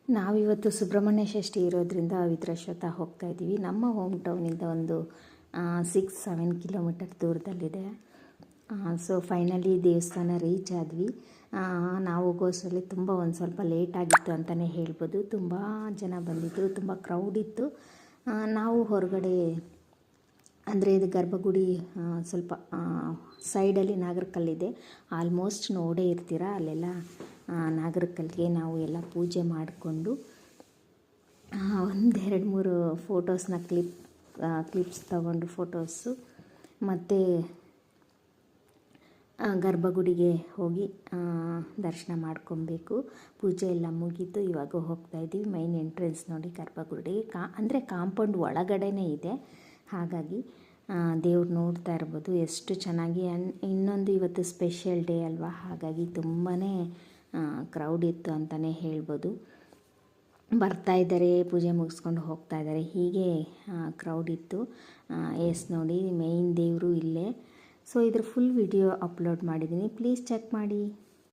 ನಾವಿವತ್ತು ಸುಬ್ರಹ್ಮಣ್ಯ ಷಷ್ಠಿ ಇರೋದ್ರಿಂದ ವಿತ್ರಶ್ವತ ಹೋಗ್ತಾ ಇದ್ದೀವಿ. ನಮ್ಮ ಹೋಮ್ ಟೌನಿಂದ ಒಂದು 6-7 ಕಿಲೋಮೀಟರ್ ದೂರದಲ್ಲಿದೆ. ಸೊ ಫೈನಲಿ ದೇವಸ್ಥಾನ ರೀಚ್ ಆದ್ವಿ. ನಾವು ಹೋಗೋಷ್ಟರಲ್ಲಿ ಒಂದು ಸ್ವಲ್ಪ ಲೇಟ್ ಆಗಿತ್ತು ಅಂತಲೇ ಹೇಳ್ಬೋದು. ತುಂಬ ಜನ ಬಂದಿದ್ದರು, ತುಂಬ ಕ್ರೌಡ್ ಇತ್ತು. ನಾವು ಹೊರಗಡೆ ಅಂದರೆ ಇದು ಗರ್ಭಗುಡಿ ಸ್ವಲ್ಪ ಸೈಡಲ್ಲಿ ನಾಗರಕಲ್ಲಿದೆ. ಆಲ್ಮೋಸ್ಟ್ ನೋಡೇ ಇರ್ತೀರ. ಅಲ್ಲೆಲ್ಲ ನಾಗರಕಲ್ಲಿಗೆ ನಾವು ಎಲ್ಲ ಪೂಜೆ ಮಾಡಿಕೊಂಡು 1-2-3 ಫೋಟೋಸ್ನ ಕ್ಲಿಪ್ಸ್ ತಗೊಂಡು ಫೋಟೋಸು ಮತ್ತು ಗರ್ಭಗುಡಿಗೆ ಹೋಗಿ ದರ್ಶನ ಮಾಡ್ಕೊಬೇಕು. ಪೂಜೆ ಎಲ್ಲ ಮುಗೀತು. ಇವಾಗ ಹೋಗ್ತಾ ಇದ್ದೀವಿ. ಮೈನ್ ಎಂಟ್ರೆನ್ಸ್ ನೋಡಿ ಗರ್ಭಗುಡಿಗೆ ಅಂದರೆ ಕಾಂಪೌಂಡ್ ಒಳಗಡೆನೇ ಇದೆ. ಹಾಗಾಗಿ ದೇವ್ರು ನೋಡ್ತಾ ಇರ್ಬೋದು ಎಷ್ಟು ಚೆನ್ನಾಗಿ. ಇನ್ನೊಂದು ಇವತ್ತು ಸ್ಪೆಷಲ್ ಡೇ ಅಲ್ವಾ, ಹಾಗಾಗಿ ತುಂಬಾ ಕ್ರೌಡ್ ಇತ್ತು ಅಂತಲೇ ಹೇಳ್ಬೋದು. ಬರ್ತಾ ಇದ್ದಾರೆ, ಪೂಜೆ ಮುಗಿಸ್ಕೊಂಡು ಹೋಗ್ತಾ ಇದ್ದಾರೆ, ಹೀಗೆ ಕ್ರೌಡ್ ಇತ್ತು. ನೋಡಿ ಮೇಯ್ನ್ ದೇವರು ಇಲ್ಲೇ. ಸೊ ಇದ್ರ ಫುಲ್ ವಿಡಿಯೋ ಅಪ್ಲೋಡ್ ಮಾಡಿದ್ದೀನಿ, ಪ್ಲೀಸ್ ಚೆಕ್ ಮಾಡಿ.